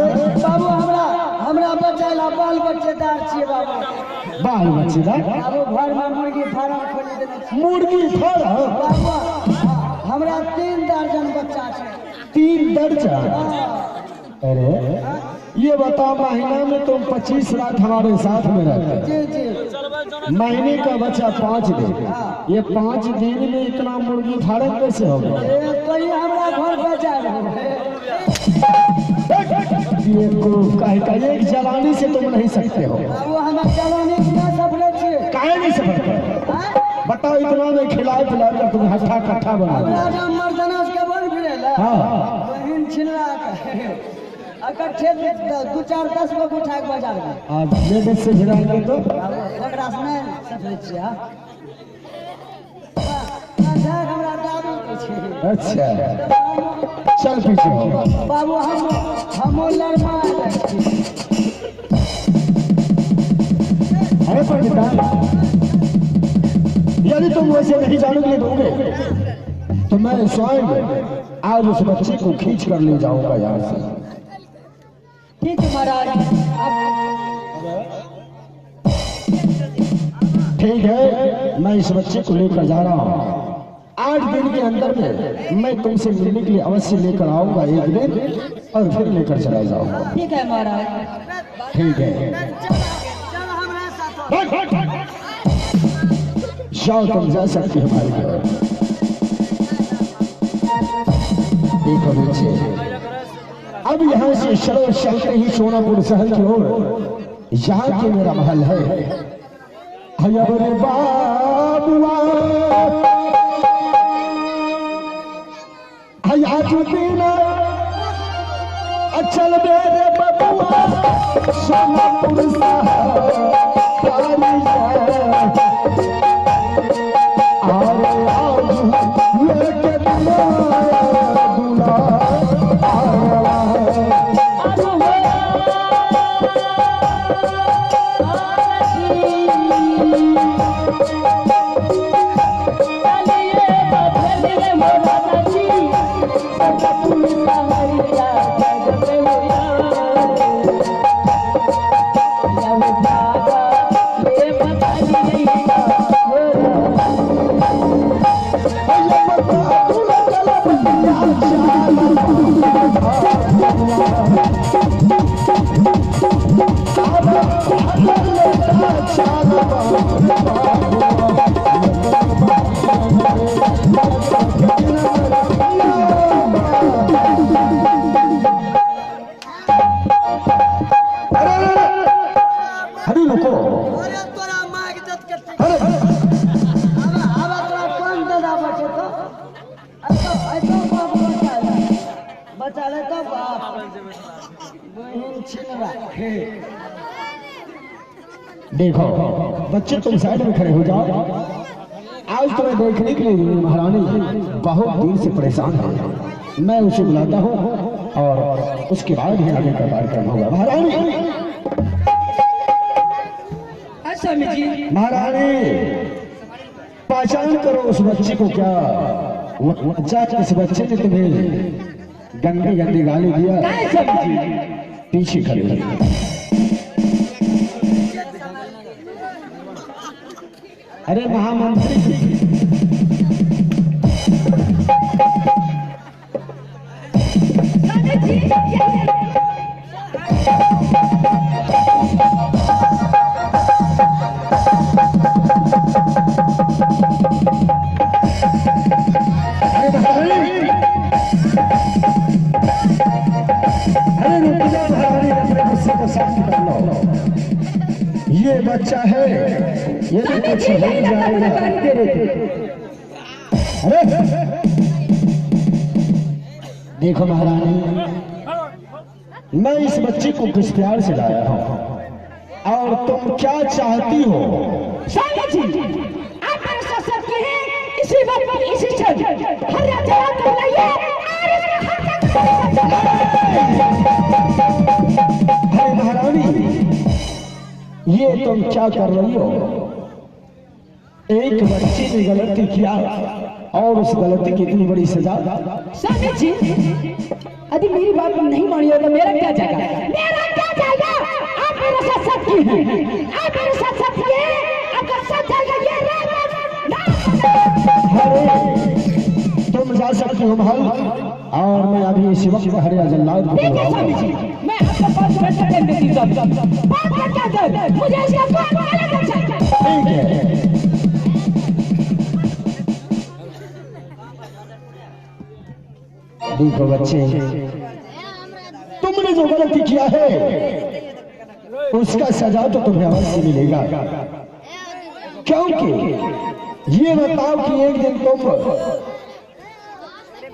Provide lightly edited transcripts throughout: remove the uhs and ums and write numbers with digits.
बाबू हमरा हमरा बच्चा बाल बच्चेदार छियै बाबू। बाल बच्चेदार? बाबू घर में मुर्गी फार्म खोल देने छियै। मुर्गी फार्म? बाबू हमरा 3 दर्जन बच्चा छै। 3 दर्जन? अरे ये बताओ, महीना में तुम 25 रात हमारे साथ में रहते? जी जी। महीने का बच्चा 5 दिन, ये 5 दिन में इतना मुर्गी फार्म कैसे होगा? कोई हमरा घर पे जा ये को एक जवानी से तुम नहीं सकते हो। वो हम जवानी ना सफल छे। काहे नहीं सफल? बताओ, इतना में खिलाए पिलाए कर तुम हट्ठा कट्ठा बना दो। राजा मर्दाना के बन फिरेला। हां बहिन छिनरा के इकट्ठे 2-4 10 लोग उठा के बाजार में आज लेडीज से भिड़ाएंगे तो एकरा से नहीं सफल छिया। हमरा दादू के छे। अच्छा चल पीछे हो बाबू। हम लड़मा छी। अरे पंडित, यदि तुम वैसे नहीं जानोगे दोगे तो मैं स्वयं आज उस बच्चे को खींच कर ले जाऊंगा यहाँ से। ठीक है महाराज। ठीक है, मैं इस बच्चे को लेकर जा रहा हूँ। 8 दिन के अंदर में मैं तुमसे मिलने के लिए अवश्य लेकर आऊंगा एक दिन, और फिर लेकर चला जाऊंगा। ठीक है महाराज। ठीक है, जाओ तुम जा सकती हो हमारे घर। देखो बच्चे, अब यहाँ से चलो चलते ही सोनापुर शहर की ओर, यहाँ के मेरा महल है। अरे बाबुआ आज बिना अचल मेरे बबुआ सोनापुर शहर देखो बच्चे, तुम साइड में खड़े हो जाओ। आज तुम्हें देखने के लिए महारानी बहुत दिन से परेशान है। मैं उसे बुलाता हूँ और उसके बाद ही आगे का कार्यक्रम होगा। महारानी, महारानी पहचान करो उस बच्चे को। क्या बच्चा, इस बच्चे ने तुम्हें गंदी गंदी गाली दिया? पीछे खड़े हो। अरे महामंत्री, ये बच्चा है, ये तो कुछ नहीं जाएगा। अरे देखो महारानी, मैं इस बच्चे को किस प्यार से लाया हूँ, और तुम क्या चाहती हो? स्वामी जी, आप मेरे ससुर के हैं, इसी बात पर इसी क्षण हर रात रात को लाइए और इसका अरे महारानी, ये तुम क्या कर रही हो? एक बच्चे ने गलती किया और उस गलती की इतनी बड़ी सजा। स्वामी जी, यदि मेरी बात नहीं मानी हो तो मेरा क्या जाएगा? सकती हैं। आप मेरे साथ चलिए, आपका साथ जाएगा ये अरे तुम जा सकते हो महल, और मैं अभी इसी वक्त हरिया जल्लाद को ठीक है बुलाऊंगा। स्वामी जी, मैं आपको 5 मिनट का टाइम देती हूँ। 5 मिनट का टाइम, मुझे इसका कोई अलग चाहिए। ठीक है। देखो बच्चे, तुमने जो गलती किया है उसका सजा तो तुम्हें अवश्य मिलेगा। क्योंकि ये बताओ कि एक दिन तुम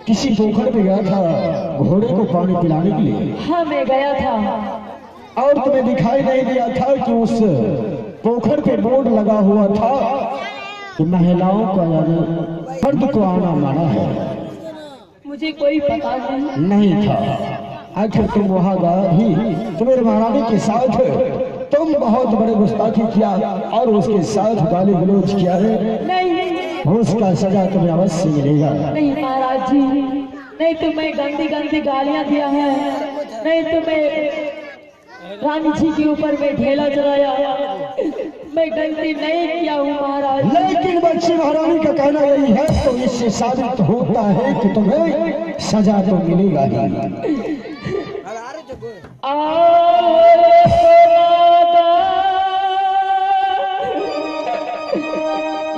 किसी पोखर में गया था घोड़े को पानी पिलाने के लिए, हाँ मैं गया था, और तुम्हें दिखाई नहीं दिया था कि उस पोखर पे बोर्ड लगा हुआ था कि महिलाओं का यानी मर्द को आना माना है। मुझे कोई पता नहीं था। आखिर तुम वहां गए ही तुम्हारे महारानी के साथ तुम बहुत बड़े गुस्ताखी किया और उसके साथ गाली गलौज किया है। नहीं, उसका सजा तुम्हें अवश्य मिलेगा। नहीं महाराज जी, नहीं तो मैं गंदी गंदी गालियां दिया है, नहीं तो मैं रानी जी के ऊपर में ढेला चलाया, मैं गलती नहीं किया हूँ महाराज। लेकिन बच्ची महारानी का कहना यही है, तो इससे साबित होता है कि तुम्हें सजा तो मिलेगा ही।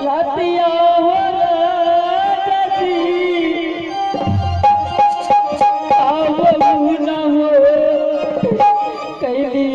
लातिया हो ना हो कैली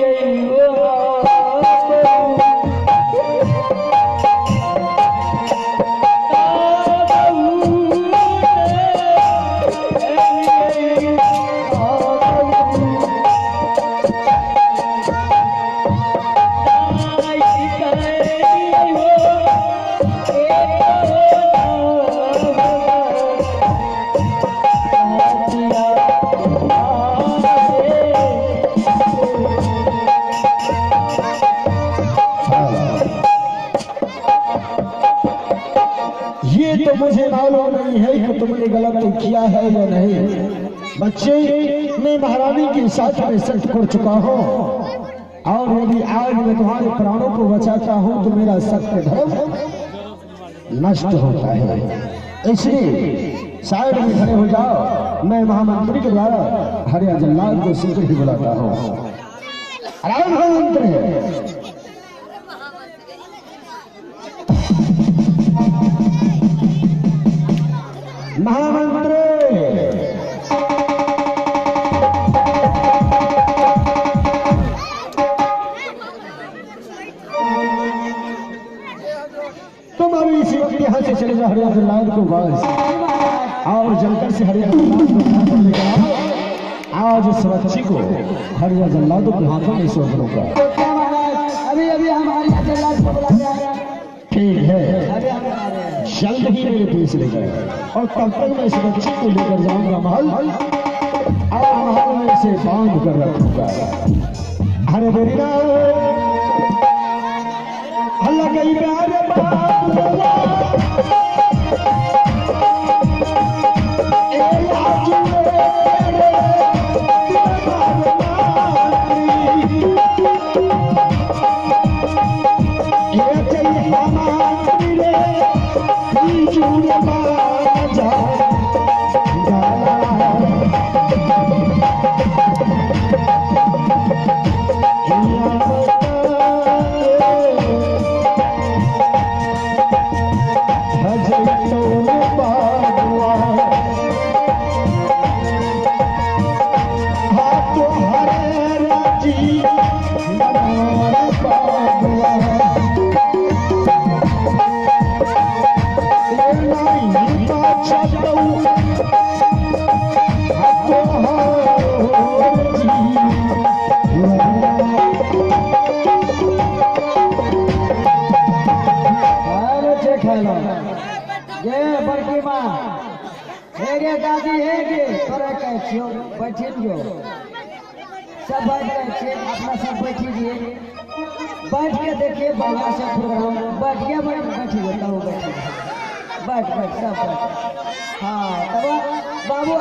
ये तो मुझे मालूम नहीं है कि तुमने गलत किया है या नहीं। बच्चे, मैं महारानी के साथ में सच कर चुका हूँ, और यदि आज मैं तुम्हारे प्राणों को बचाता हूँ तो मेरा सत्य धर्म नष्ट होता है। इसलिए साइड में खड़े हो जाओ, मैं महामंत्री के द्वारा हरिया जल्लाद को शीघ्र ही बुलाता हूँ। राम महामंत्री, महामंत्री, तुम अभी इसी वक्त यहाँ से चले जाओ हरिया जल्लाद को बस, और जलकर से हरिया जल्लाद को आज इस बच्ची को हरिया जल्लाद के हाथों में सौंप दूंगा। अभी अभी हमारे जल्लाद को बुला रहे हैं। ठीक है, अभी हम आ रहे हैं। जल्द ही मेरे पेश ले जाए, और तब तक मैं इस बच्ची को लेकर जाऊंगा महल, और महल में इसे बांध कर रखूंगा। अरे मेरी ना हल्ला गई प्यारे बाबूला, ए आजू मेरे ये चल हमारी रे चूड़ बाजा बड़की माँ हेगे दादी हेगे तोरा कह छियो बैठिल जो सब बैठ के अपना सब बैठिए, बैठ के देखिए बढ़िया से प्रोग्राम बैठ गया, बैठी बताओ बैठ सब बैठ। हाँ तब बाबू